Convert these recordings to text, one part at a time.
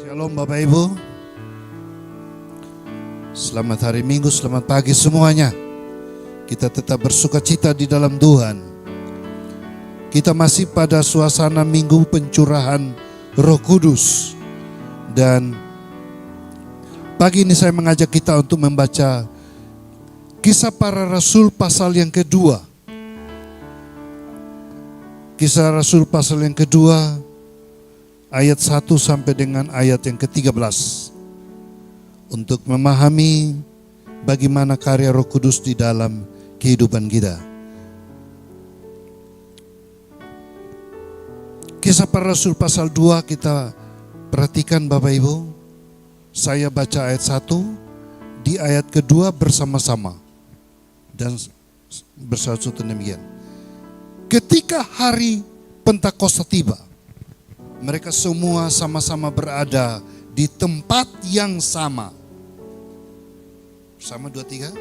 Shalom Bapak Ibu. Selamat hari Minggu, selamat pagi semuanya. Kita tetap bersuka cita di dalam Tuhan. Kita masih pada suasana minggu pencurahan Roh Kudus. Dan pagi ini saya mengajak kita untuk membaca Kisah Para Rasul pasal yang kedua. Kisah Rasul pasal yang kedua, ayat 1 sampai dengan ayat yang ke-13. Untuk memahami bagaimana karya Roh Kudus di dalam kehidupan kita. Kisah Para Rasul pasal 2 kita perhatikan Bapak Ibu. Saya baca ayat 1, di ayat kedua bersama-sama. Dan bersatu demikian. Ketika hari Pentakosta tiba, mereka semua sama-sama berada di tempat yang sama. Sama 2, 3.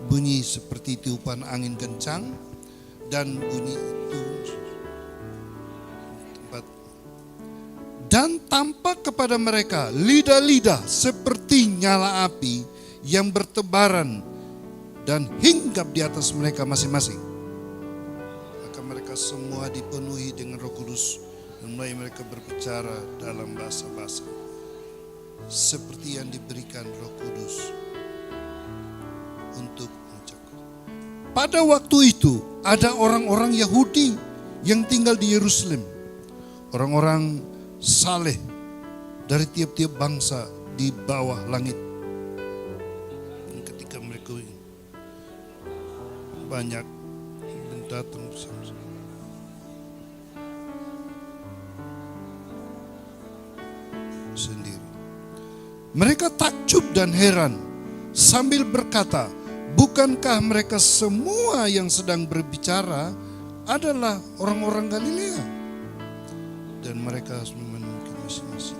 Bunyi seperti tiupan angin kencang dan bunyi itu tempat. Dan tampak kepada mereka lidah-lidah seperti nyala api yang bertebaran dan hinggap di atas mereka masing-masing. Mereka semua dipenuhi dengan Roh Kudus dan mulai mereka berbicara dalam bahasa-bahasa seperti yang diberikan Roh Kudus untuk mencakup. Pada waktu itu ada orang-orang Yahudi yang tinggal di Yerusalem, orang-orang saleh dari tiap-tiap bangsa di bawah langit. Dan ketika mereka banyak datang bersama-sama. Sendiri. Mereka takjub dan heran sambil berkata, bukankah mereka semua yang sedang berbicara adalah orang-orang Galilea? Dan mereka memenuhi masing-masing.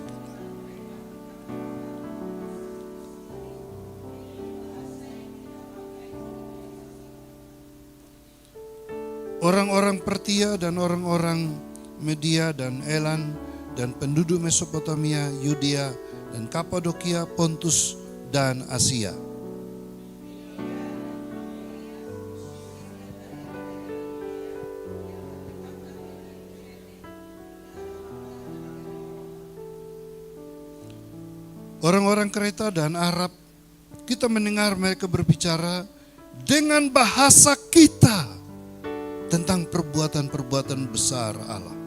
Orang-orang Pertia dan orang-orang Media dan Elam dan penduduk Mesopotamia, Yudea dan Kapadokia, Pontus dan Asia. Orang-orang Kreta dan Arab, kita mendengar mereka berbicara dengan bahasa kita tentang perbuatan-perbuatan besar Allah.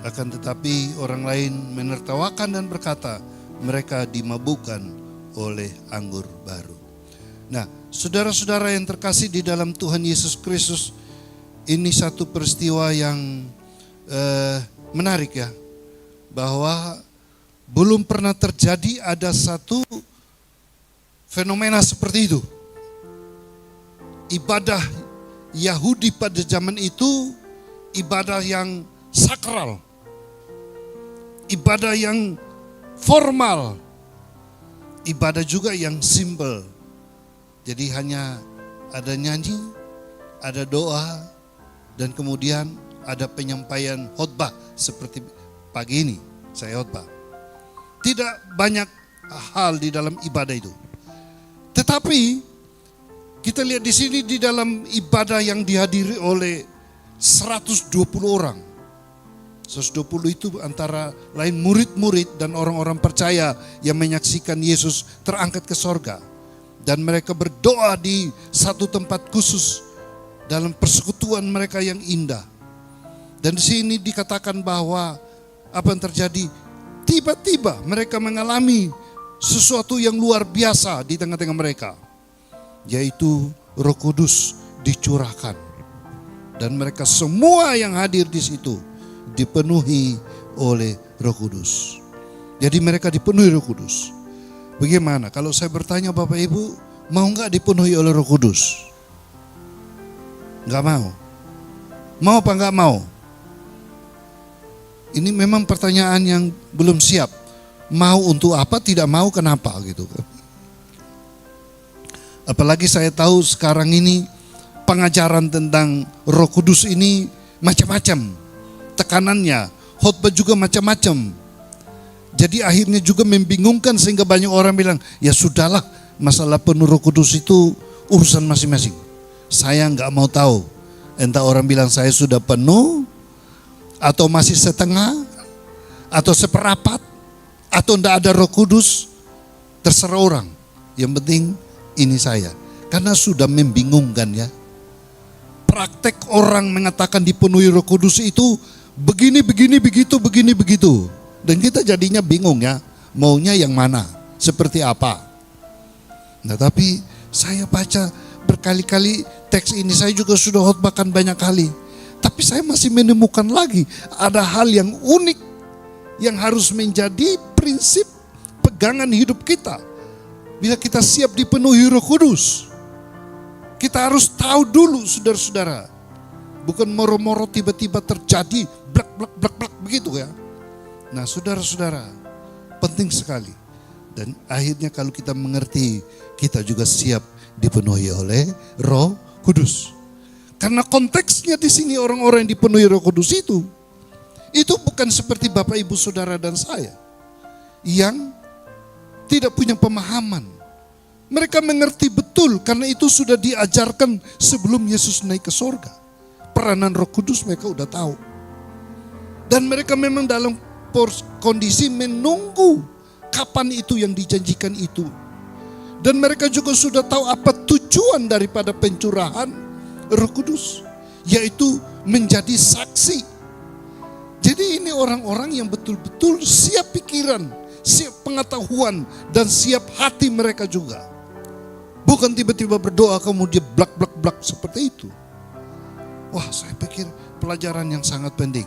Akan tetapi orang lain menertawakan dan berkata, mereka dimabukkan oleh anggur baru. Nah, saudara-saudara yang terkasih di dalam Tuhan Yesus Kristus, ini satu peristiwa yang menarik ya. Bahwa belum pernah terjadi ada satu fenomena seperti itu. Ibadah Yahudi pada zaman itu ibadah yang sakral. Ibadah yang formal. Ibadah juga yang simple. Jadi hanya ada nyanyi, ada doa, dan kemudian ada penyampaian khotbah seperti pagi ini saya khotbah. Tidak banyak hal di dalam ibadah itu. Tetapi kita lihat di sini di dalam ibadah yang dihadiri oleh 120 orang. 120 itu antara lain murid-murid dan orang-orang percaya yang menyaksikan Yesus terangkat ke sorga. Dan mereka berdoa di satu tempat khusus dalam persekutuan mereka yang indah. Dan di sini dikatakan bahwa apa yang terjadi? Tiba-tiba mereka mengalami sesuatu yang luar biasa di tengah-tengah mereka. Yaitu Roh Kudus dicurahkan. Dan mereka semua yang hadir di situ dipenuhi oleh Roh Kudus. Jadi mereka dipenuhi Roh Kudus. Bagaimana kalau saya bertanya Bapak Ibu, mau enggak dipenuhi oleh Roh Kudus? Enggak mau. Mau apa enggak mau? Ini memang pertanyaan yang belum siap Mau untuk apa, tidak mau kenapa gitu kan. Apalagi saya tahu sekarang ini pengajaran tentang Roh Kudus ini macam-macam. Tekanannya, khotbah juga macam-macam. Jadi akhirnya juga membingungkan sehingga banyak orang bilang, ya sudahlah, masalah penuh Roh Kudus itu urusan masing-masing. Saya nggak mau tahu. Entah orang bilang saya sudah penuh, atau masih setengah, atau seperapat, atau tidak ada Roh Kudus, terserah orang. Yang penting ini saya. Karena sudah membingungkan ya. Praktek orang mengatakan dipenuhi Roh Kudus itu begini, begitu. Dan kita jadinya bingung ya, maunya yang mana, seperti apa. Nah tapi saya baca berkali-kali teks ini, saya juga sudah khotbahkan banyak kali. Tapi saya masih menemukan lagi ada hal yang unik yang harus menjadi prinsip pegangan hidup kita. Bila kita siap dipenuhi Roh Kudus, kita harus tahu dulu saudara-saudara. Bukan moro-moro tiba-tiba terjadi blak begitu ya. Nah saudara-saudara, penting sekali. Dan akhirnya kalau kita mengerti, kita juga siap dipenuhi oleh Roh Kudus. Karena konteksnya di sini orang-orang yang dipenuhi Roh Kudus itu bukan seperti Bapak Ibu Saudara dan saya yang tidak punya pemahaman. Mereka mengerti betul karena itu sudah diajarkan sebelum Yesus naik ke sorga. Peranan Roh Kudus mereka udah tahu. Dan mereka memang dalam kondisi menunggu kapan itu yang dijanjikan itu. Dan mereka juga sudah tahu apa tujuan daripada pencurahan Roh Kudus, yaitu menjadi saksi. Jadi ini orang-orang yang betul-betul siap pikiran, siap pengetahuan, dan siap hati mereka juga. Bukan tiba-tiba berdoa kemudian blak seperti itu. Wah, saya pikir pelajaran yang sangat penting.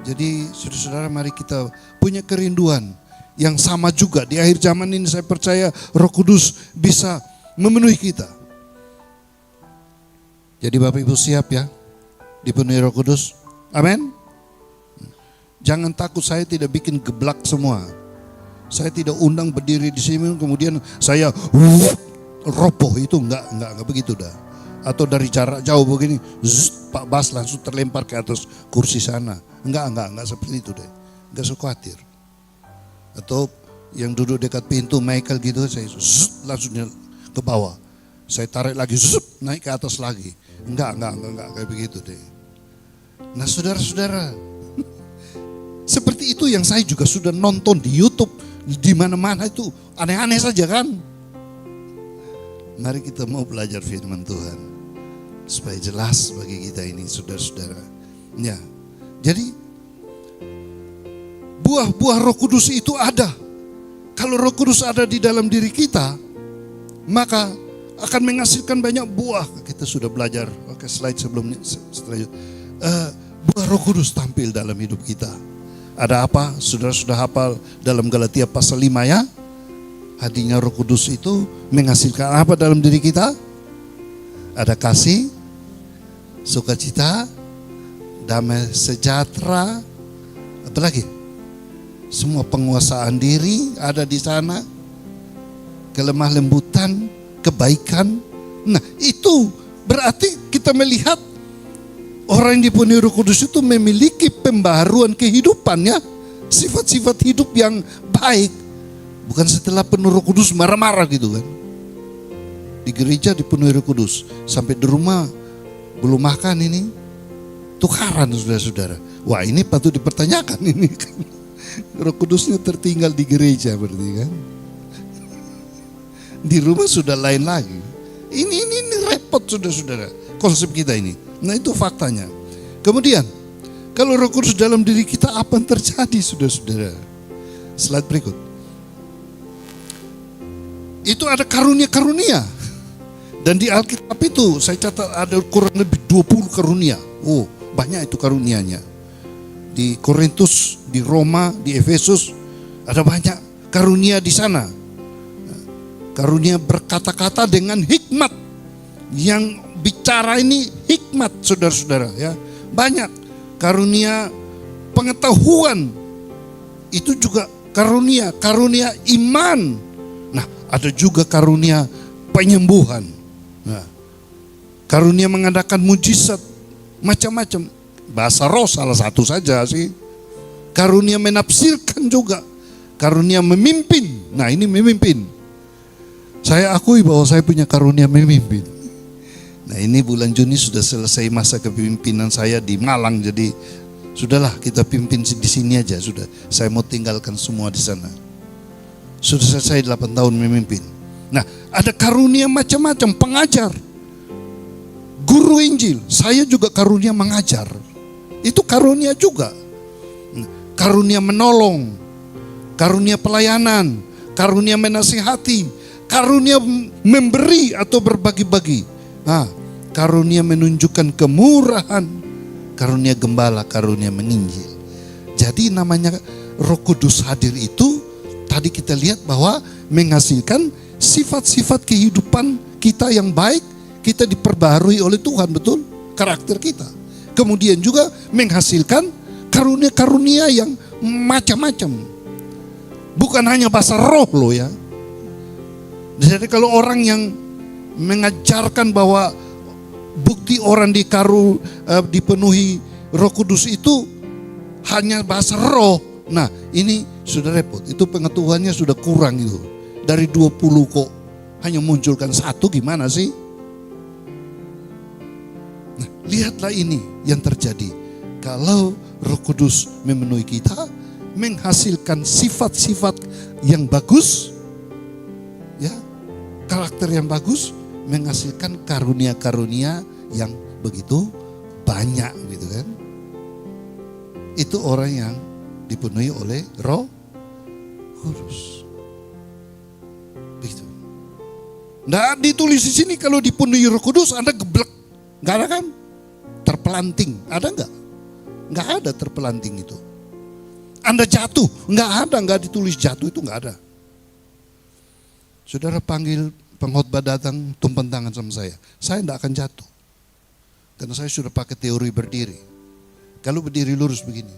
Jadi saudara-saudara, mari kita punya kerinduan yang sama juga. Di akhir zaman ini saya percaya Roh Kudus bisa memenuhi kita. Jadi Bapak Ibu siap ya dipenuhi Roh Kudus? Amin. Jangan takut, saya tidak bikin geblak semua. Saya tidak undang berdiri di sini kemudian saya roboh, itu enggak begitu dah. Atau dari jarak jauh begini, Pak Bas langsung terlempar ke atas kursi sana. Enggak seperti itu deh. Enggak usah khawatir. Atau yang duduk dekat pintu Michael gitu, saya langsung ke bawah. Saya tarik lagi, naik ke atas lagi. Enggak kayak begitu deh. Nah saudara-saudara, seperti itu yang saya juga sudah nonton di YouTube, di mana-mana itu aneh-aneh saja kan. Mari kita mau belajar firman Tuhan supaya jelas bagi kita ini saudara-saudara. Ya, jadi buah-buah Roh Kudus itu ada. Kalau Roh Kudus ada di dalam diri kita, maka akan menghasilkan banyak buah. Kita sudah belajar. Oke, slide sebelumnya. Buah Roh Kudus tampil dalam hidup kita. Ada apa? Saudara sudah hafal dalam Galatia pasal 5 ya? Hadinya Roh Kudus itu menghasilkan apa dalam diri kita? Ada kasih, sukacita, damai sejahtera, apa lagi? Semua penguasaan diri ada di sana, kelemah lembutan, kebaikan. Nah itu berarti kita melihat orang yang dipenuhi Roh Kudus itu memiliki pembaharuan kehidupannya, sifat-sifat hidup yang baik. Bukan setelah penuh Roh Kudus marah-marah gitu kan. Di gereja dipenuhi Roh Kudus, sampai di rumah belum makan ini tukaran saudara-saudara. Wah ini patut dipertanyakan ini kan. Roh Kudusnya tertinggal di gereja berarti kan. Di rumah sudah lain lagi. Ini repot saudara-saudara konsep kita ini. Nah itu faktanya. Kemudian kalau Roh Kudus dalam diri kita, apa yang terjadi saudara-saudara? Slide berikut. Itu ada karunia-karunia. Dan di Alkitab itu saya catat ada kurang lebih 20 karunia. Oh banyak itu karunianya. Di Korintus, di Roma, di Efesus ada banyak karunia di sana. Karunia berkata-kata dengan hikmat. Yang bicara ini hikmat saudara-saudara ya. Banyak karunia pengetahuan. Itu juga karunia iman. Nah, ada juga karunia penyembuhan. Nah, karunia mengadakan mujizat macam-macam. Bahasa roh salah satu saja sih. Karunia menafsirkan juga. Karunia memimpin. Nah, ini memimpin. Saya akui bahwa saya punya karunia memimpin. Nah, ini bulan Juni sudah selesai masa kepemimpinan saya di Malang. Jadi sudahlah, kita pimpin di sini aja. Sudah, saya mau tinggalkan semua di sana. Sudah selesai 8 tahun memimpin. Nah, ada karunia macam-macam, pengajar, guru Injil. Saya juga karunia mengajar. Itu karunia juga. Karunia menolong, karunia pelayanan, karunia menasihati, karunia memberi atau berbagi-bagi. Nah, karunia menunjukkan kemurahan, karunia gembala, karunia meninjil. Jadi namanya Roh Kudus hadir itu, tadi kita lihat bahwa menghasilkan sifat-sifat kehidupan kita yang baik, kita diperbaharui oleh Tuhan, betul? Karakter kita. Kemudian juga menghasilkan karunia-karunia yang macam-macam. Bukan hanya bahasa roh loh ya. Jadi kalau orang yang mengajarkan bahwa bukti orang dipenuhi Roh Kudus itu hanya bahasa roh. Nah, ini sudah repot. Itu pengetahuannya sudah kurang itu. Dari 20 kok hanya munculkan 1, gimana sih? Nah, lihatlah ini yang terjadi. Kalau Roh Kudus memenuhi kita, menghasilkan sifat-sifat yang bagus, ya, karakter yang bagus, menghasilkan karunia-karunia yang begitu banyak, gitu kan? Itu orang yang dipenuhi oleh Roh Kudus. Begitu. Nah, ditulis di sini kalau dipenuhi Roh Kudus Anda geblek, nggak ada kan? Terpelanting, ada nggak? Nggak ada terpelanting itu. Anda jatuh, nggak ditulis jatuh, itu nggak ada. Saudara panggil pengkhotbah datang, tumpang tangan sama saya nggak akan jatuh. Karena saya sudah pakai teori berdiri. Kalau berdiri lurus begini,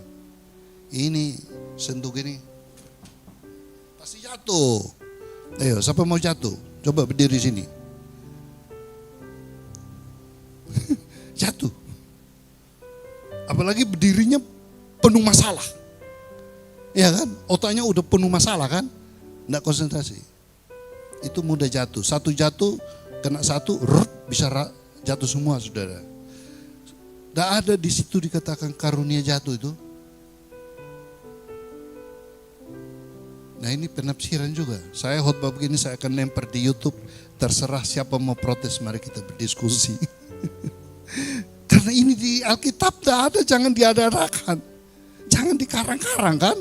ini sentuh gini, pasti jatuh. Ayo, siapa mau jatuh? Coba berdiri sini. Jatuh. Apalagi berdirinya penuh masalah. Ya kan? Otaknya udah penuh masalah kan? Nggak konsentrasi. Itu mudah jatuh. Satu jatuh, kena satu, bisa jatuh semua, saudara. Nggak ada di situ dikatakan karunia jatuh itu. Nah, ini penafsiran juga. Saya khotbah begini saya akan lempar di YouTube. Terserah siapa mau protes, mari kita berdiskusi. Karena ini di Alkitab tidak ada, jangan diada-adakan. Jangan dikarang-karang kan.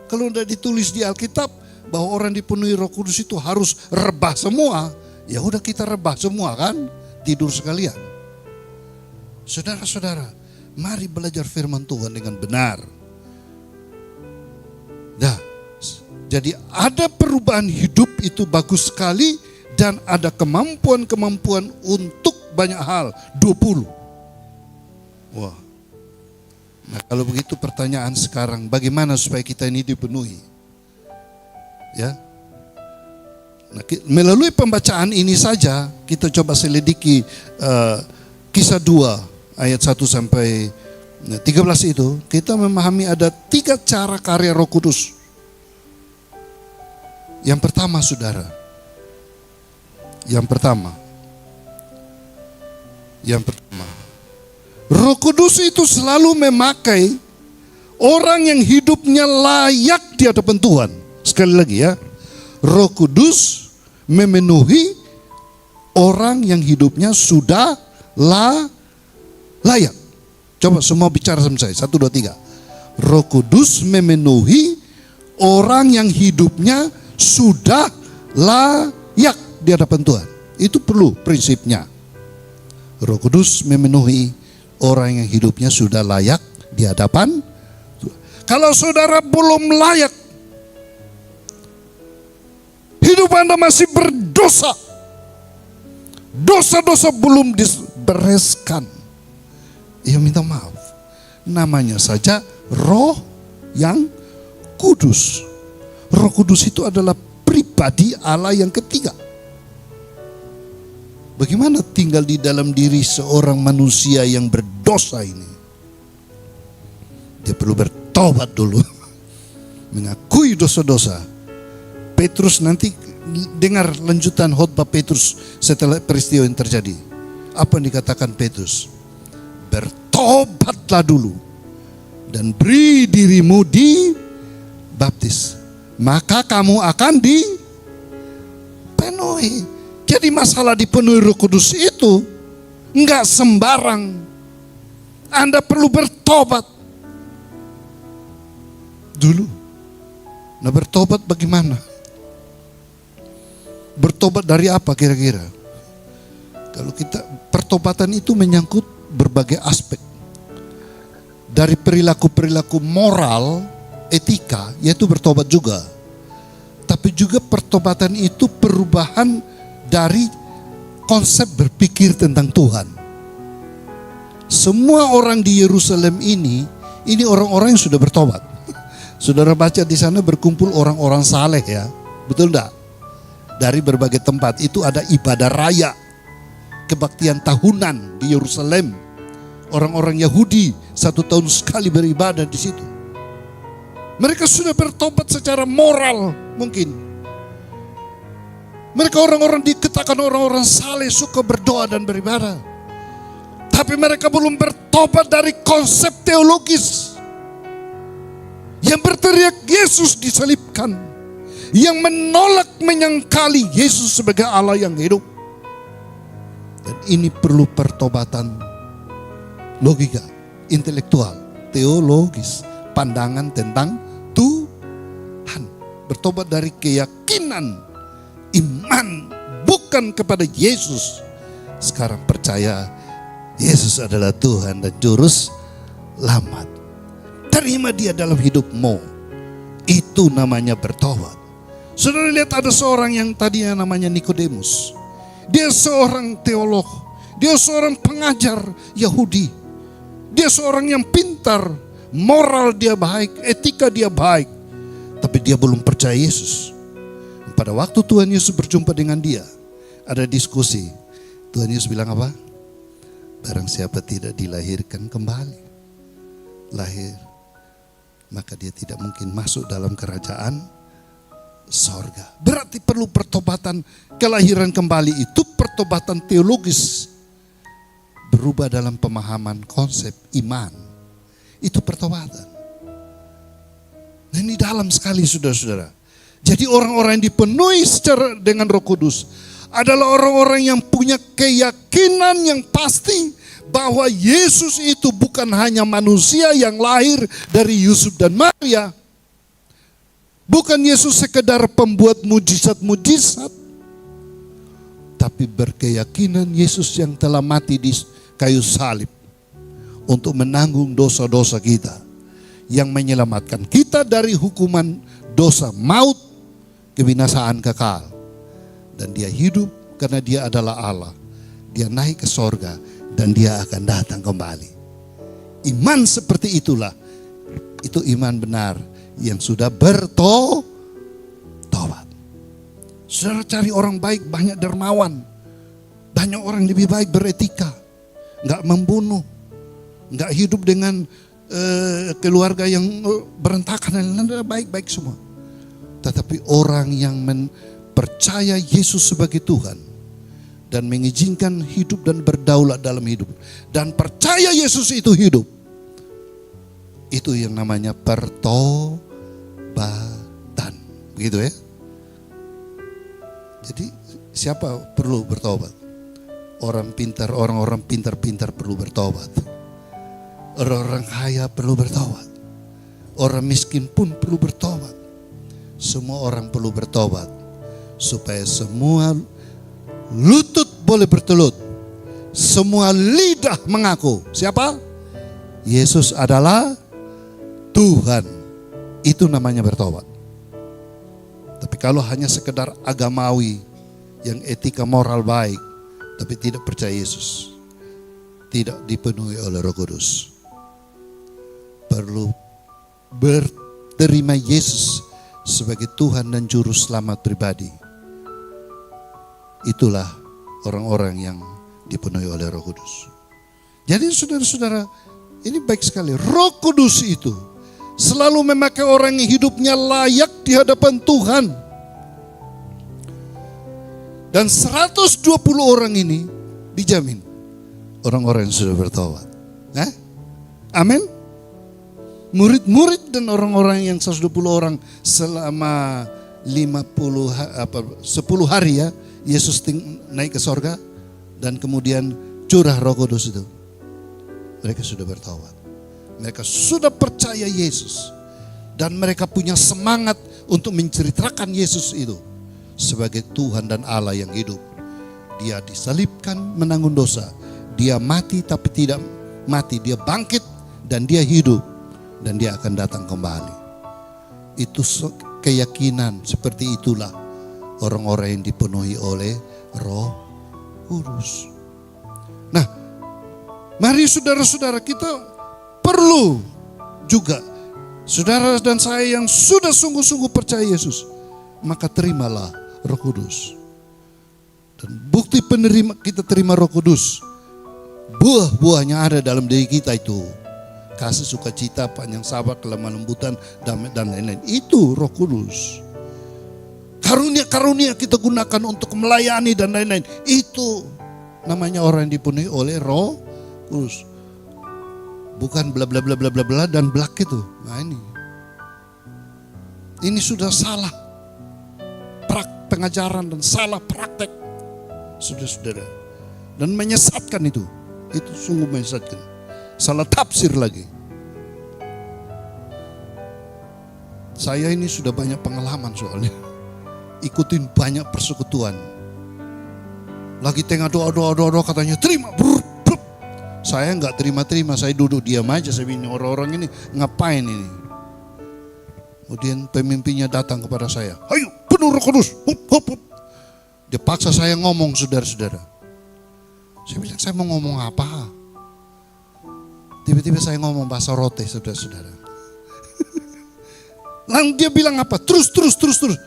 Kalau udah ditulis di Alkitab bahwa orang dipenuhi Roh Kudus itu harus rebah semua. Ya udah, kita rebah semua kan. Tidur sekalian. Saudara-saudara, mari belajar firman Tuhan dengan benar. Nah, jadi ada perubahan hidup itu bagus sekali. Dan ada kemampuan-kemampuan untuk banyak hal. 20. Wah. Nah, kalau begitu pertanyaan sekarang, bagaimana supaya kita ini dipenuhi? Ya. Nah, melalui pembacaan ini saja kita coba selidiki Kisah 2 ayat 1 sampai 13 itu, kita memahami ada 3 cara karya Roh Kudus. Yang pertama, saudara. Yang pertama. Roh Kudus itu selalu memakai orang yang hidupnya layak di hadapan Tuhan. Sekali lagi ya, Roh Kudus memenuhi orang yang hidupnya sudah layak. Coba semua bicara sama saya, 1, 2, 3. Roh Kudus memenuhi orang yang hidupnya sudah layak di hadapan Tuhan. Itu perlu prinsipnya. Roh Kudus memenuhi orang yang hidupnya sudah layak di hadapan Tuhan. Kalau saudara belum layak, hidup Anda masih berdosa, dosa-dosa belum dibereskan, ya minta maaf. Namanya saja Roh yang Kudus. Roh Kudus itu adalah pribadi Allah yang ketiga. Bagaimana tinggal di dalam diri seorang manusia yang berdosa ini? Dia perlu bertobat dulu, mengakui dosa-dosa. Petrus nanti dengar lanjutan khotbah Petrus setelah peristiwa yang terjadi. Apa yang dikatakan Petrus? Bertobatlah dulu dan beri dirimu dibaptis, maka kamu akan dipenuhi. Jadi masalah dipenuhi Roh Kudus itu enggak sembarang. Anda perlu bertobat dulu. Nah, bertobat bagaimana? Bertobat dari apa kira-kira? Kalau kita, pertobatan itu menyangkut berbagai aspek. Dari perilaku-perilaku moral, etika, yaitu bertobat juga. Tapi juga pertobatan itu perubahan dari konsep berpikir tentang Tuhan. Semua orang di Yerusalem ini orang-orang yang sudah bertobat. Saudara baca di sana berkumpul orang-orang saleh ya, betul enggak? Dari berbagai tempat itu ada ibadah raya, kebaktian tahunan di Yerusalem. Orang-orang Yahudi 1 tahun sekali beribadah di situ. Mereka sudah bertobat secara moral mungkin. Mereka orang-orang dikatakan orang-orang saleh, suka berdoa dan beribadah. Tapi mereka belum bertobat dari konsep teologis. Yang berteriak Yesus disalibkan. Yang menolak menyangkali Yesus sebagai Allah yang hidup. Dan ini perlu pertobatan logika, intelektual, teologis, pandangan tentang Tuhan. Bertobat dari keyakinan, iman bukan kepada Yesus. Sekarang percaya Yesus adalah Tuhan dan Juru Selamat. Terima dia dalam hidupmu. Itu namanya bertobat. Saudara lihat ada seorang yang tadinya namanya Nikodemus. Dia seorang teolog. Dia seorang pengajar Yahudi. Dia seorang yang pintar. Moral dia baik, etika dia baik. Tapi dia belum percaya Yesus. Pada waktu Tuhan Yesus berjumpa dengan dia, ada diskusi. Tuhan Yesus bilang apa? Barang siapa tidak dilahirkan kembali, lahir, maka dia tidak mungkin masuk dalam kerajaan sorga. Berarti perlu pertobatan kelahiran kembali, itu pertobatan teologis. Berubah dalam pemahaman konsep iman. Itu pertobatan. Nah, ini dalam sekali saudara-saudara. Jadi orang-orang yang dipenuhi secara dengan Roh Kudus adalah orang-orang yang punya keyakinan yang pasti bahwa Yesus itu bukan hanya manusia yang lahir dari Yusuf dan Maria. Bukan Yesus sekedar pembuat mujizat-mujizat, tapi berkeyakinan Yesus yang telah mati di kayu salib untuk menanggung dosa-dosa kita, yang menyelamatkan kita dari hukuman dosa maut, kebinasaan kekal. Dan dia hidup karena dia adalah Allah. Dia naik ke sorga dan dia akan datang kembali. Iman seperti itulah, itu iman benar yang sudah bertobat. Saudara cari orang baik, banyak dermawan. Banyak orang lebih baik beretika. Enggak membunuh. Enggak hidup dengan keluarga yang berantakan, baik-baik semua. Tetapi orang yang percaya Yesus sebagai Tuhan dan mengizinkan hidup dan berdaulat dalam hidup dan percaya Yesus itu hidup, itu yang namanya pertobatan. Begitu ya. Jadi siapa perlu bertobat? Orang pintar, orang-orang pintar-pintar perlu bertobat. Orang-orang kaya perlu bertobat. Orang miskin pun perlu bertobat. Semua orang perlu bertobat supaya semua lutut boleh bertelut, semua lidah mengaku siapa? Yesus adalah Tuhan. Itu namanya bertobat. Tapi kalau hanya sekedar agamawi yang etika moral baik tapi tidak percaya Yesus, tidak dipenuhi oleh Roh Kudus, perlu berterima Yesus sebagai Tuhan dan Juru Selamat pribadi. Itulah orang-orang yang dipenuhi oleh Roh Kudus. Jadi saudara-saudara, ini baik sekali. Roh Kudus itu selalu memakai orang yang hidupnya layak di hadapan Tuhan. Dan 120 orang ini dijamin orang-orang yang sudah bertobat. Amin. Murid-murid dan orang-orang yang 120 orang selama 10 hari ya, Yesus naik ke sorga dan kemudian curah Roh Kudus itu. Mereka sudah bertobat. Mereka sudah percaya Yesus. Dan mereka punya semangat untuk menceritakan Yesus itu sebagai Tuhan dan Allah yang hidup. Dia disalibkan menanggung dosa. Dia mati tapi tidak mati. Dia bangkit dan dia hidup. Dan dia akan datang kembali. Itu keyakinan, seperti itulah orang-orang yang dipenuhi oleh Roh Kudus. Nah, mari saudara-saudara, kita perlu juga, saudara dan saya yang sudah sungguh-sungguh percaya Yesus, maka terimalah Roh Kudus. Dan bukti penerima kita terima Roh Kudus, buah-buahnya ada dalam diri kita itu. Kasih, sukacita, panjang sabar, kelemah lembutan, damai dan lain-lain. Itu Roh Kudus. Karunia-karunia kita gunakan untuk melayani dan lain-lain. Itu namanya orang yang dipenuhi oleh Roh Kudus. Bukan bla bla bla bla bla bla dan blak itu. Nah ini sudah salah pengajaran dan salah praktek, saudara-saudara. Dan menyesatkan itu. Itu sungguh menyesatkan. Salah tafsir lagi. Saya ini sudah banyak pengalaman soalnya. Ikutin banyak persekutuan. Lagi tengah doa katanya terima. Saya enggak terima-terima, saya duduk diam aja. Saya bilang orang-orang ini ngapain ini. Kemudian pemimpinnya datang kepada saya. Ayo penuh Roh Kudus. Dia paksa saya ngomong, saudara-saudara. Saya bilang saya mau ngomong apa? Tiba-tiba saya ngomong bahasa rote, saudara-saudara. Lalu dia bilang apa? Terus.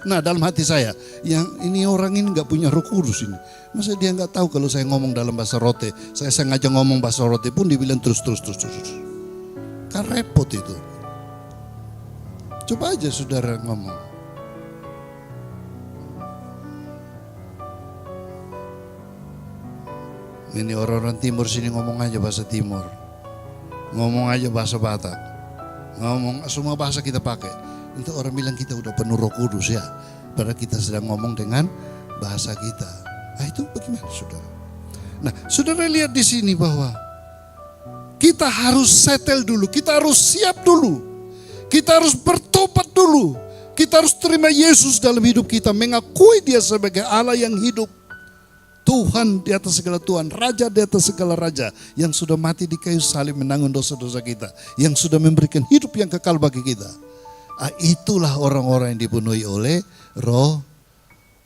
Nah dalam hati saya, yang ini orang ini gak punya Roh Kudus ini. Masa dia gak tahu kalau saya ngomong dalam bahasa rote. Saya sengaja ngomong bahasa rote pun dibilang terus. Kan repot itu. Coba aja saudara ngomong. Ini orang-orang timur sini ngomong aja bahasa timur. Ngomong aja bahasa Batak. Ngomong semua bahasa kita pakai. Itu orang bilang kita udah penuh Roh Kudus ya. Padahal kita sedang ngomong dengan bahasa kita. Nah itu bagaimana saudara? Nah saudara lihat di sini bahwa kita harus settle dulu. Kita harus siap dulu. Kita harus bertobat dulu. Kita harus terima Yesus dalam hidup kita. Mengakui dia sebagai Allah yang hidup. Tuhan di atas segala Tuhan, Raja di atas segala Raja, yang sudah mati di kayu salib menanggung dosa-dosa kita, yang sudah memberikan hidup yang kekal bagi kita. Itulah orang-orang yang dipenuhi oleh Roh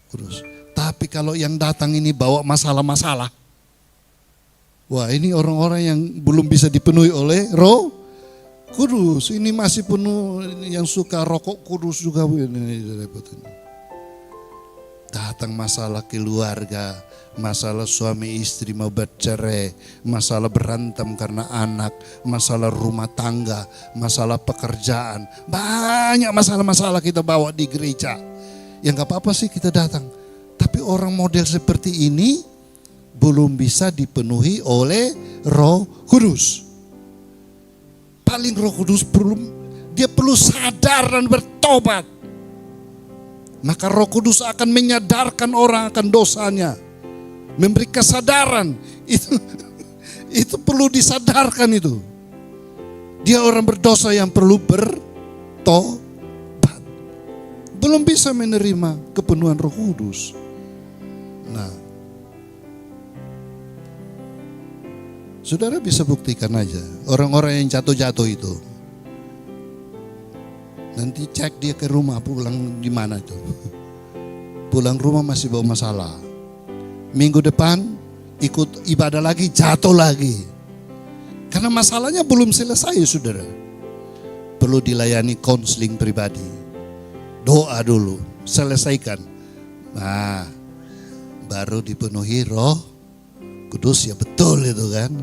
Kudus. Tapi kalau yang datang ini bawa masalah-masalah, wah ini orang-orang yang belum bisa dipenuhi oleh Roh Kudus. Ini masih penuh yang suka rokok kudus juga. Datang masalah keluarga, masalah suami istri mau bercerai, masalah berantem karena anak, masalah rumah tangga, masalah pekerjaan. Banyak masalah-masalah kita bawa di gereja. Ya gak apa-apa sih kita datang. Tapi orang model seperti ini belum bisa dipenuhi oleh Roh Kudus. Paling Roh Kudus dia perlu sadar dan bertobat. Maka Roh Kudus akan menyadarkan orang akan dosanya. Memberi kesadaran. Itu perlu disadarkan itu. Dia orang berdosa yang perlu bertobat. Belum bisa menerima kepenuhan Roh Kudus. Nah, saudara bisa buktikan aja. Orang-orang yang jatuh-jatuh itu. Nanti cek dia ke rumah, pulang di mana itu. Pulang rumah masih bawa masalah. Minggu depan ikut ibadah lagi, jatuh lagi. Karena masalahnya belum selesai saudara. Perlu dilayani konseling pribadi. Doa dulu, selesaikan. Nah, baru dipenuhi Roh Kudus, ya betul itu kan.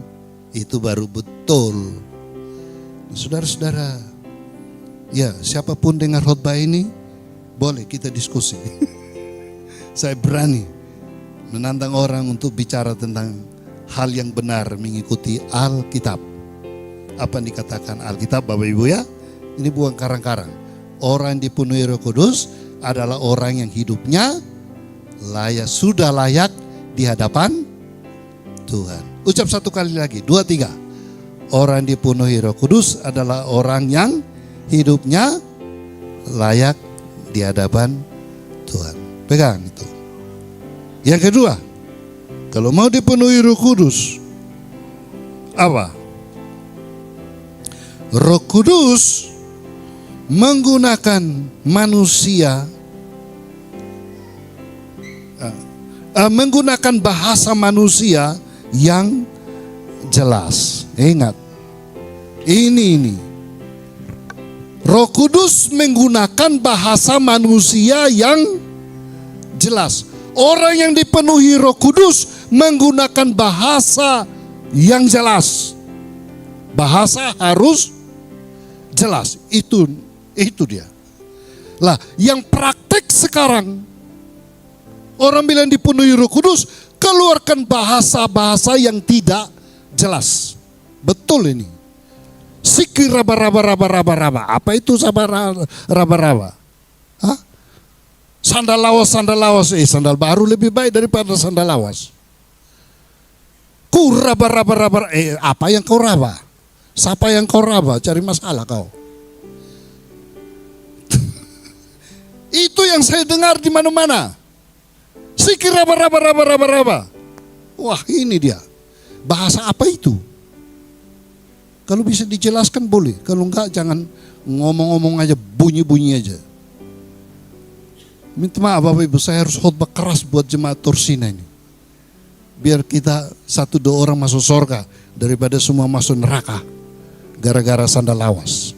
Itu baru betul. Saudara-saudara, ya siapapun dengar khotbah ini, boleh kita diskusi. Saya berani menantang orang untuk bicara tentang hal yang benar mengikuti Alkitab. Apa yang dikatakan Alkitab, Bapak Ibu ya? Ini bukan karang-karang. Orang yang dipenuhi Roh Kudus adalah orang yang hidupnya sudah layak di hadapan Tuhan. Ucap satu kali lagi, 2, 3. Orang yang dipenuhi Roh Kudus adalah orang yang hidupnya layak di hadapan Tuhan. Pegang itu. Yang kedua, kalau mau dipenuhi Roh Kudus, apa? Roh Kudus menggunakan manusia, menggunakan bahasa manusia yang jelas. Ingat, ini. Roh Kudus menggunakan bahasa manusia yang jelas. Orang yang dipenuhi Roh Kudus menggunakan bahasa yang jelas. Bahasa harus jelas. Itu dia. Lah, yang praktek sekarang, orang bilang dipenuhi Roh Kudus, keluarkan bahasa-bahasa yang tidak jelas. Betul ini. Sikir raba. Apa itu raba? Hah? Sandal lawas. Sandal baru lebih baik daripada sandal lawas. Ku raba. Apa yang kau raba? Siapa yang kau raba? Cari masalah kau. Itu yang saya dengar di mana-mana. Sikir raba. Wah, ini dia. Bahasa apa itu? Kalau bisa dijelaskan boleh. Kalau enggak jangan ngomong-ngomong aja, bunyi-bunyi aja. Minta maaf Bapak Ibu, saya harus khotbah keras buat jemaat Torsina ini. Biar kita 1-2 orang masuk surga daripada semua masuk neraka gara-gara sandal lawas.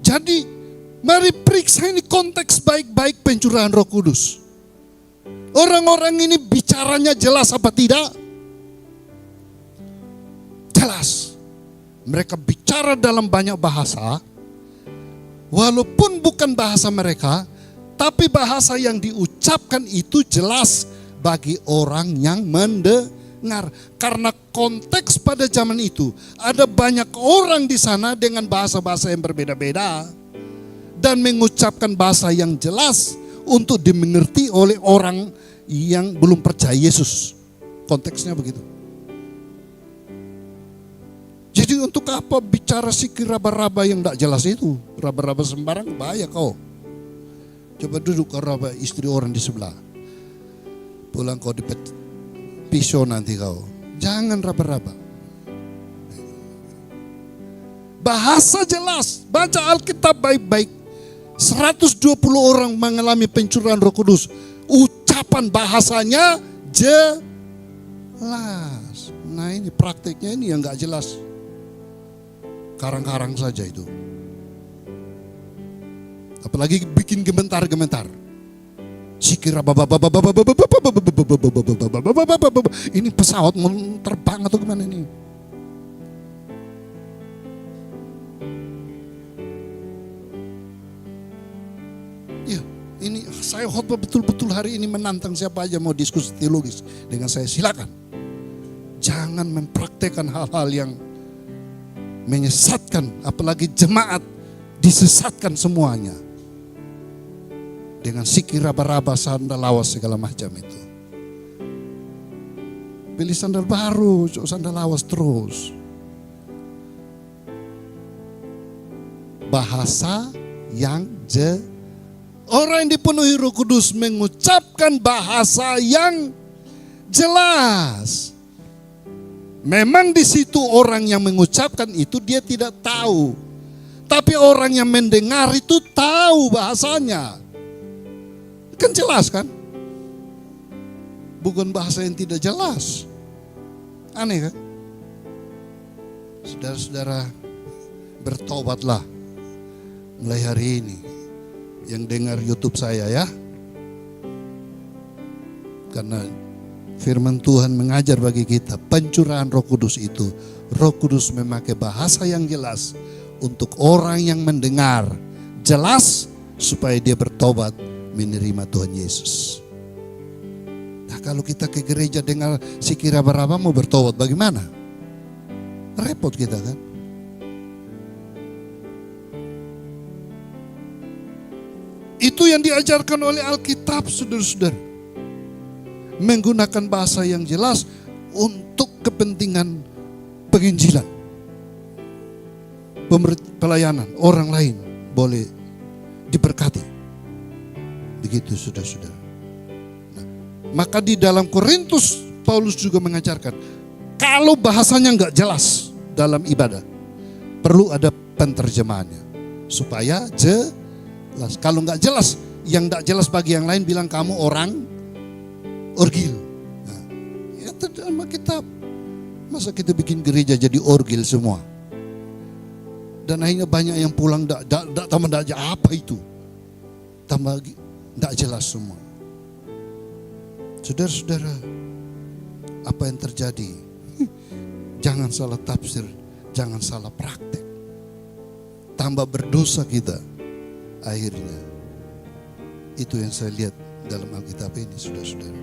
Jadi mari periksa ini konteks baik-baik pencurahan Roh Kudus. Orang-orang ini bicaranya jelas apa tidak? Jelas. Mereka bicara dalam banyak bahasa, walaupun bukan bahasa mereka, tapi bahasa yang diucapkan itu jelas bagi orang yang mendengar. Karena konteks pada zaman itu, ada banyak orang di sana dengan bahasa-bahasa yang berbeda-beda, dan mengucapkan bahasa yang jelas untuk dimengerti oleh orang yang belum percaya Yesus. Konteksnya begitu. Jadi untuk apa bicara sikir raba-raba yang tidak jelas itu? Raba-raba sembarang bahaya kau. Coba duduk kau raba istri orang di sebelah. Pulang kau pisau nanti kau. Jangan raba-raba. Bahasa jelas. Baca Alkitab baik-baik. 120 orang mengalami pencurahan Roh Kudus. Ucapan bahasanya jelas. Nah ini prakteknya ini yang gak jelas. Karang-karang saja itu. Apalagi bikin gementar-gementar. Ini pesawat mau terbang atau gimana ini? Ya, ini saya khotbah betul-betul hari ini menantang siapa aja mau diskusi teologis dengan saya, silakan. Jangan mempraktekkan hal-hal yang menyesatkan, apalagi jemaat disesatkan semuanya dengan sikir raba-raba, sandal lawas segala macam itu. Pilih sandal baru, sandal lawas terus. Bahasa yang orang yang dipenuhi Roh Kudus mengucapkan bahasa yang jelas. Memang di situ orang yang mengucapkan itu dia tidak tahu. Tapi orang yang mendengar itu tahu bahasanya. Kan jelas kan? Bukan bahasa yang tidak jelas. Aneh kan? Saudara-saudara, bertobatlah mulai hari ini. Yang dengar YouTube saya ya. Karena firman Tuhan mengajar bagi kita pencurahan Roh Kudus itu. Roh Kudus memakai bahasa yang jelas untuk orang yang mendengar jelas supaya dia bertobat menerima Tuhan Yesus. Nah, kalau kita ke gereja dengar si kira berapa mau bertobat bagaimana? Repot kita kan? Itu yang diajarkan oleh Alkitab, saudara-saudara. Menggunakan bahasa yang jelas untuk kepentingan penginjilan. Pelayanan orang lain boleh diberkati. Begitu saudara-saudara. Nah, maka di dalam Korintus Paulus juga mengajarkan, kalau bahasanya nggak jelas dalam ibadah, perlu ada penterjemahannya supaya jelas. Kalau nggak jelas, yang nggak jelas bagi yang lain bilang kamu orang orgil. Nah, ya dalam kitab. Masa kita bikin gereja jadi orgil semua? Dan akhirnya banyak yang pulang tambah apa itu? Tambah tidak jelas semua. Saudara-saudara, apa yang terjadi? Jangan salah tafsir, jangan salah praktek. Tambah berdosa kita akhirnya. Itu yang saya lihat dalam Alkitab ini, saudara-saudara.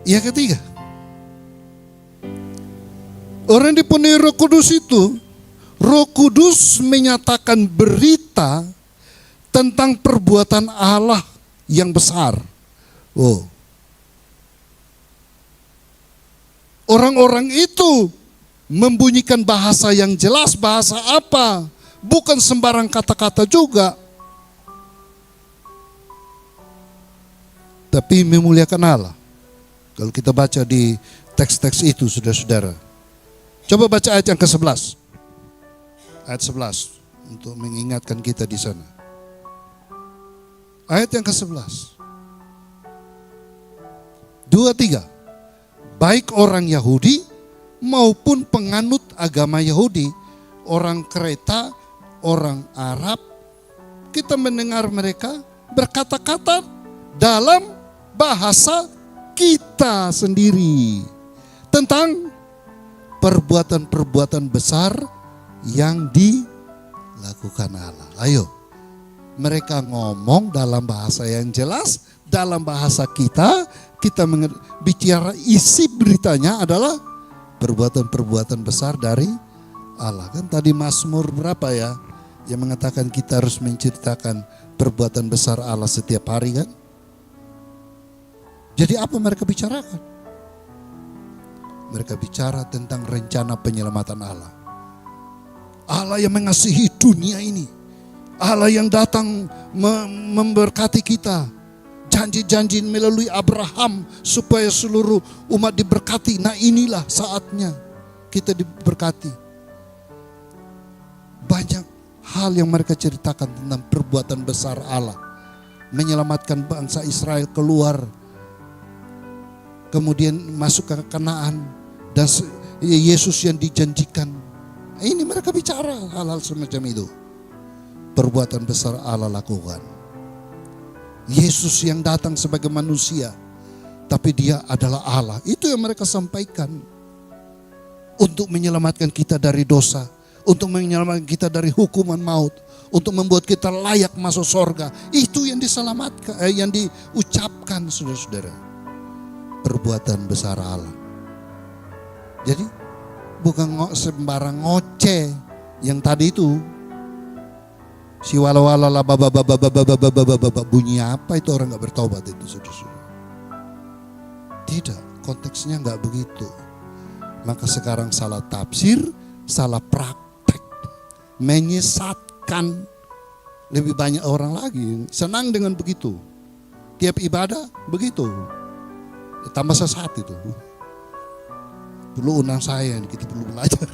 Yang ketiga, orang dipenuhi Roh Kudus itu, Roh Kudus menyatakan berita tentang perbuatan Allah yang besar. Oh. Orang-orang itu membunyikan bahasa yang jelas, bahasa apa? Bukan sembarang kata-kata juga. Tapi memuliakan Allah. Kalau kita baca di teks-teks itu, saudara-saudara. Coba baca ayat yang ke-11. Ayat 11 untuk mengingatkan kita di sana. Ayat yang ke-11. 2-3. Baik orang Yahudi maupun penganut agama Yahudi, orang Kreta, orang Arab, kita mendengar mereka berkata-kata dalam bahasa kita sendiri tentang perbuatan-perbuatan besar yang dilakukan Allah. Ayo, mereka ngomong dalam bahasa yang jelas, dalam bahasa kita bicara isi beritanya adalah perbuatan-perbuatan besar dari Allah. Kan tadi Mazmur berapa ya yang mengatakan kita harus menceritakan perbuatan besar Allah setiap hari kan? Jadi apa mereka bicarakan? Mereka bicara tentang rencana penyelamatan Allah. Allah yang mengasihi dunia ini. Allah yang datang memberkati kita. Janji-janji melalui Abraham supaya seluruh umat diberkati. Nah inilah saatnya kita diberkati. Banyak hal yang mereka ceritakan tentang perbuatan besar Allah. Menyelamatkan bangsa Israel keluar. Kemudian masuk ke Kanaan. Dan Yesus yang dijanjikan. Ini mereka bicara hal-hal semacam itu. Perbuatan besar Allah lakukan. Yesus yang datang sebagai manusia, tapi dia adalah Allah. Itu yang mereka sampaikan. Untuk menyelamatkan kita dari dosa. Untuk menyelamatkan kita dari hukuman maut. Untuk membuat kita layak masuk surga. Itu yang diselamatkan, yang diucapkan saudara-saudara. Perbuatan besar Allah. Jadi bukan sembarang ngoceh yang tadi itu. Si wala-wala lah bunyi apa itu orang gak bertobat itu saudara-saudara. Tidak, konteksnya gak begitu. Maka sekarang salah tafsir, salah praktek. Menyesatkan lebih banyak orang lagi. Senang dengan begitu. Tiap ibadah begitu. Tambah sesat itu. Perlu undang saya, kita perlu belajar.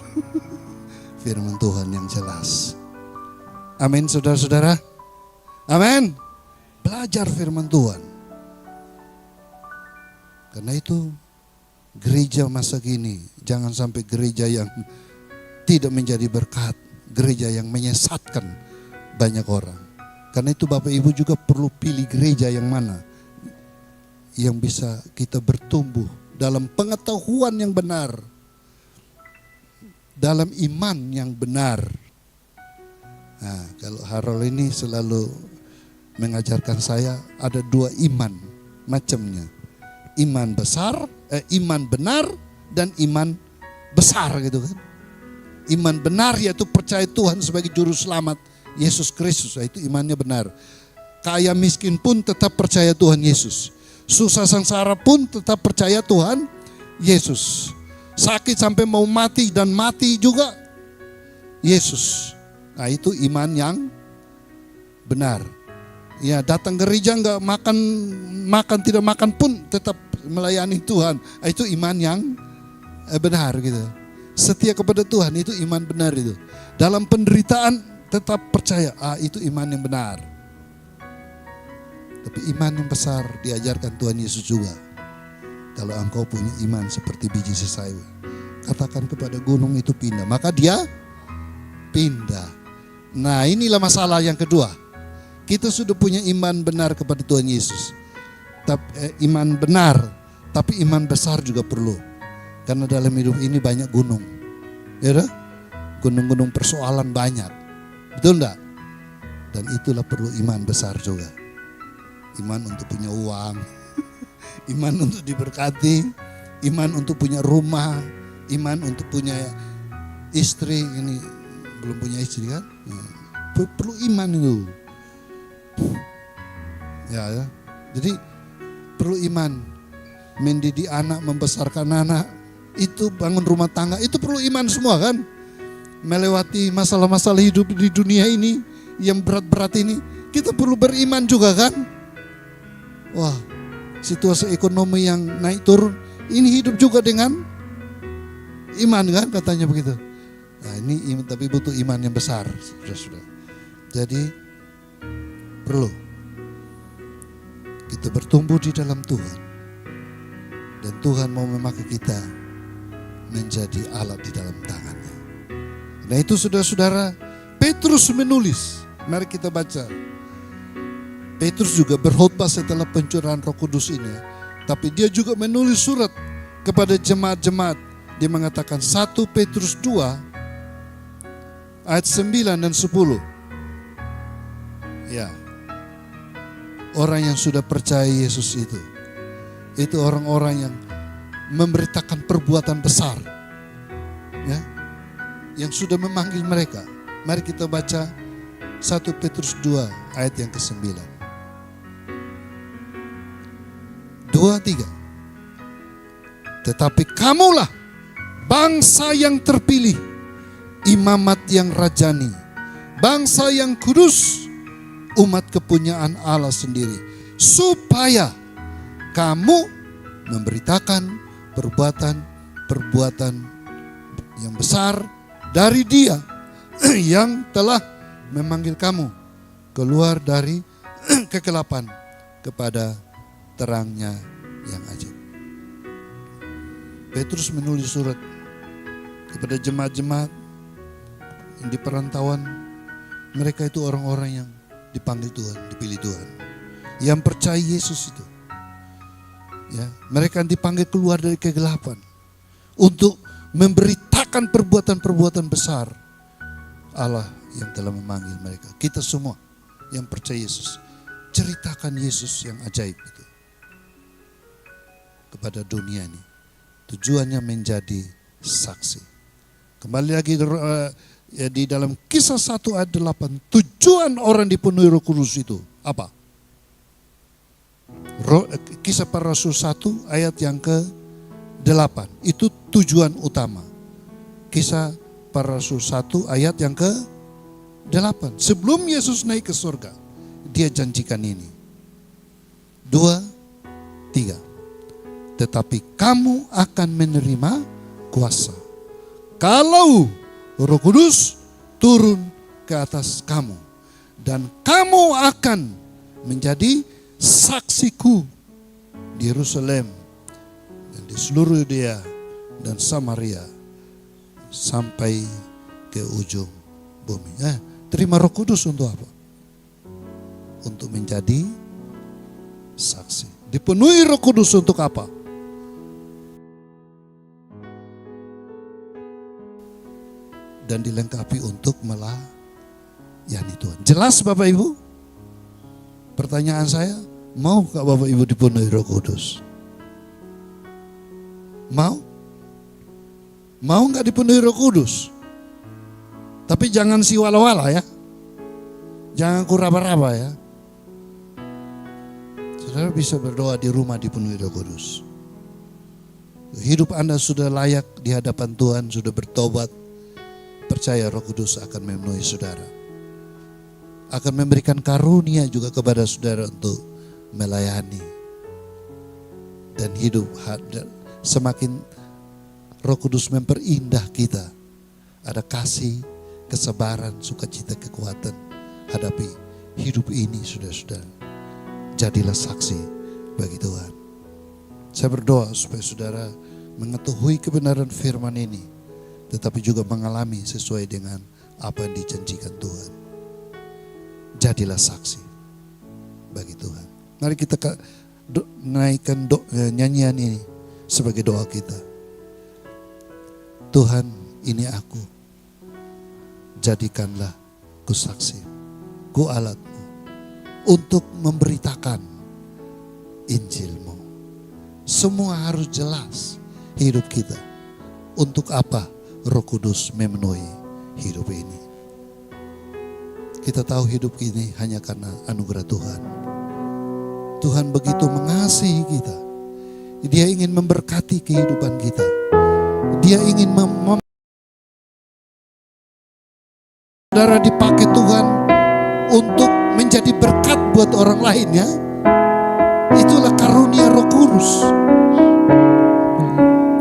Firman Tuhan yang jelas. Amin saudara-saudara. Amin. Belajar firman Tuhan. Karena itu gereja masa kini jangan sampai gereja yang tidak menjadi berkat, gereja yang menyesatkan banyak orang. Karena itu Bapak Ibu juga perlu pilih gereja yang mana yang bisa kita bertumbuh dalam pengetahuan yang benar, dalam iman yang benar. Nah, kalau Harold ini selalu mengajarkan saya ada 2 iman macamnya. Iman besar, iman benar dan iman besar gitu kan. Iman benar yaitu percaya Tuhan sebagai juru selamat Yesus Kristus, itu imannya benar. Kaya miskin pun tetap percaya Tuhan Yesus. Susah sengsara pun tetap percaya Tuhan Yesus. Sakit sampai mau mati dan mati juga Yesus. Nah, itu iman yang benar. Ya, datang gereja enggak makan tidak makan pun tetap melayani Tuhan. Itu iman yang benar gitu. Setia kepada Tuhan itu iman benar itu. Dalam penderitaan tetap percaya, itu iman yang benar. Tapi iman yang besar diajarkan Tuhan Yesus juga. Kalau engkau punya iman seperti biji sesawi, katakan kepada gunung itu pindah, maka dia pindah. Nah, inilah masalah yang kedua. Kita sudah punya iman benar kepada Tuhan Yesus. Iman benar, tapi iman besar juga perlu. Karena dalam hidup ini banyak gunung. Ya udah? Gunung-gunung persoalan banyak. Betul enggak? Dan itulah perlu iman besar juga. Iman untuk punya uang, iman untuk diberkati, iman untuk punya rumah, iman untuk punya istri. Ini belum punya istri kan? Perlu iman itu. Ya. Jadi perlu iman. Mendidik anak, membesarkan anak, itu bangun rumah tangga, itu perlu iman semua kan? Melewati masalah-masalah hidup di dunia ini yang berat-berat ini, kita perlu beriman juga kan? Wah, situasi ekonomi yang naik turun, ini hidup juga dengan iman kan, katanya begitu. Nah, ini tapi butuh iman yang besar, sudah. Jadi perlu kita bertumbuh di dalam Tuhan, dan Tuhan mau memakai kita menjadi alat di dalam tangannya. Nah, itu saudara-saudara, Petrus menulis. Mari kita baca. Petrus juga berkhotbah setelah pencurahan Roh Kudus ini. Tapi dia juga menulis surat kepada jemaat-jemaat. Dia mengatakan 1 Petrus 2 ayat 9 dan 10. Ya. Orang yang sudah percaya Yesus itu orang-orang yang memberitakan perbuatan besar. Ya. Yang sudah memanggil mereka. Mari kita baca 1 Petrus 2 ayat yang ke-9. 2-3. Tetapi kamulah bangsa yang terpilih, imamat yang rajani, bangsa yang kudus, umat kepunyaan Allah sendiri, supaya kamu memberitakan perbuatan yang besar dari Dia yang telah memanggil kamu keluar dari kegelapan kepada terangnya yang ajaib. Petrus menulis surat kepada jemaat-jemaat di perantauan. Mereka itu orang-orang yang dipanggil Tuhan, dipilih Tuhan, yang percaya Yesus itu. Ya, mereka dipanggil keluar dari kegelapan untuk memberitakan perbuatan-perbuatan besar Allah yang telah memanggil mereka. Kita semua yang percaya Yesus, ceritakan Yesus yang ajaib itu kepada dunia ini. Tujuannya menjadi saksi. Kembali lagi di dalam Kisah 1 ayat 8, tujuan orang dipenuhi Roh Kudus itu apa? Kisah Para Rasul 1 ayat yang ke-8, itu tujuan utama. Kisah Para Rasul 1 ayat yang ke-8. Sebelum Yesus naik ke surga, Dia janjikan ini. 2, 3. Tetapi kamu akan menerima kuasa kalau Roh Kudus turun ke atas kamu, dan kamu akan menjadi saksiku di Yerusalem, dan di seluruh Yudea dan Samaria sampai ke ujung bumi. Terima Roh Kudus untuk apa? Untuk menjadi saksi. Dipenuhi Roh Kudus untuk apa? Dan dilengkapi untuk melayani Tuhan. Jelas Bapak Ibu? Pertanyaan saya, mau gak Bapak Ibu dipenuhi Roh Kudus? Mau? Mau gak dipenuhi Roh Kudus? Tapi jangan si wala-wala ya. Jangan kuraba-raba ya. Saudara bisa berdoa di rumah dipenuhi Roh Kudus. Hidup Anda sudah layak di hadapan Tuhan, sudah bertobat. Percaya Roh Kudus akan memenuhi saudara. Akan memberikan karunia juga kepada saudara untuk melayani. Dan hidup semakin Roh Kudus memperindah kita. Ada kasih, kesabaran, sukacita, kekuatan. Hadapi hidup ini saudara-saudara. Jadilah saksi bagi Tuhan. Saya berdoa supaya saudara mengetahui kebenaran firman ini. Tetapi juga mengalami sesuai dengan apa yang dijanjikan Tuhan. Jadilah saksi bagi Tuhan. Mari kita naikkan nyanyian ini sebagai doa kita. Tuhan, ini aku. Jadikanlah ku saksi, ku alatmu untuk memberitakan Injilmu. Semua harus jelas hidup kita. Untuk apa Roh Kudus memenuhi hidup ini? Kita tahu hidup ini hanya karena anugerah Tuhan. Tuhan begitu mengasihi kita. Dia ingin memberkati kehidupan kita. Dia ingin saudara dipakai Tuhan untuk menjadi berkat buat orang lain ya. Itulah karunia Roh Kudus.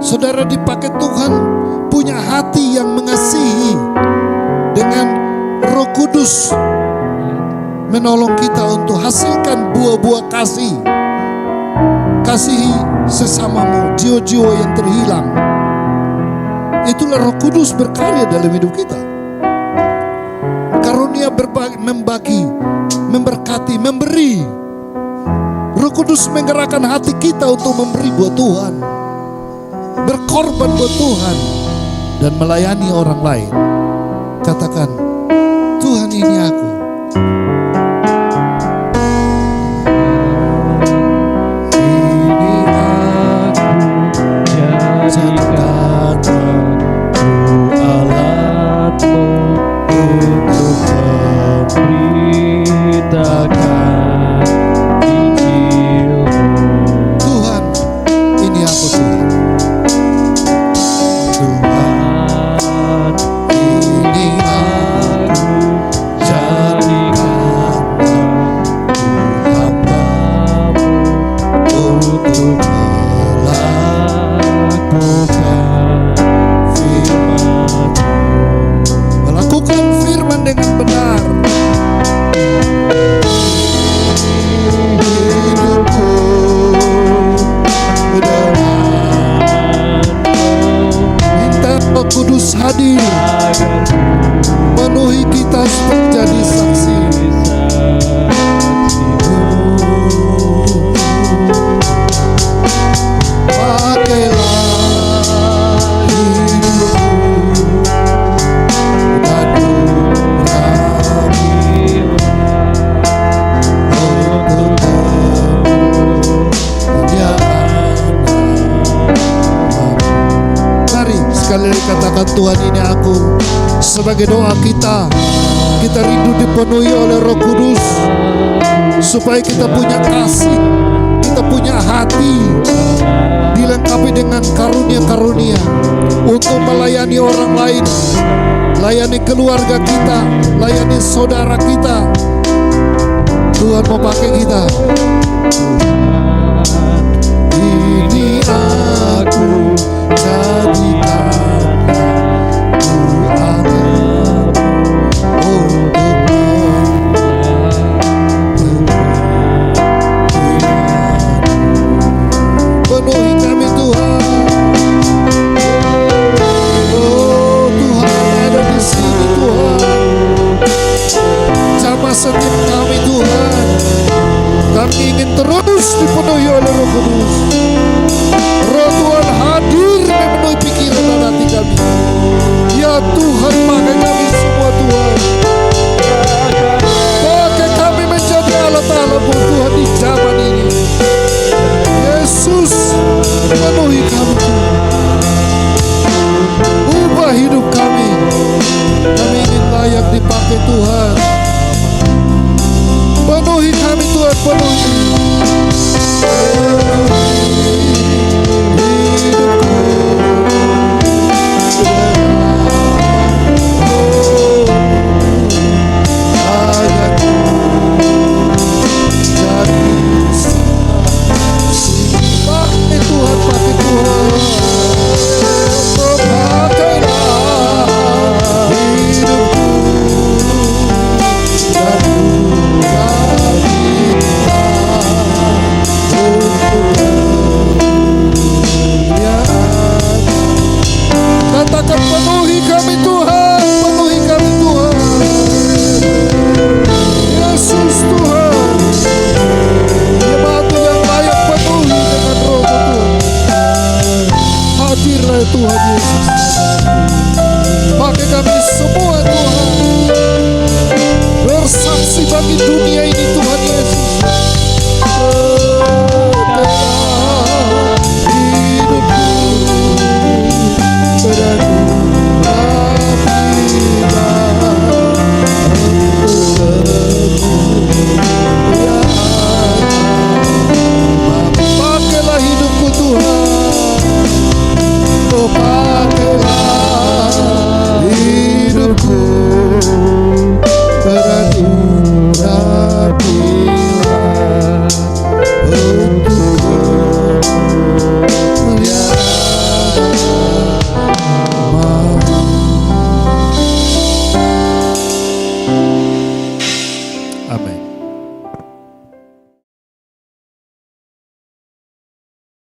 Saudara dipakai Tuhan punya hati yang mengasihi, dengan Roh Kudus menolong kita untuk hasilkan buah-buah kasih. Kasihi sesamamu, jiwa-jiwa yang terhilang. Itulah Roh Kudus berkarya dalam hidup kita. Karunia berbagi, membagi, memberkati, memberi. Roh Kudus menggerakkan hati kita untuk memberi buat Tuhan. Berkorban buat Tuhan dan melayani orang lain. Katakan, Tuhan ini aku. Ini aku, jadikanlah ku alatmu untuk memberitakan Injilmu. Tuhan, ini aku Tuhan. Melakukan firman dengan benar. Hidupku minta Roh Kudus hadir, penuhi kita menjadi saksi. Sekali lagi katakan, Tuhan ini aku. Sebagai doa kita rindu dipenuhi oleh Roh Kudus, supaya kita punya kasih, kita punya hati, dilengkapi dengan karunia-karunia untuk melayani orang lain, layani keluarga kita, layani saudara kita. Tuhan mau pakai kita. Ini aku, jadikanlah ku alatmu untuk penuhi kami Tuhan. Tuhan pakai kami semua Tuhan. Pakai kami menjadi alat-alat-Mu Tuhan di zaman ini. Yesus, penuhi kami Tuhan. Ubah hidup kami. Kami ingin layak dipakai Tuhan. Penuhi kami Tuhan, penuhi. Tuhan Yesus, pakai kami semua Tuhan, bersaksi bagi dunia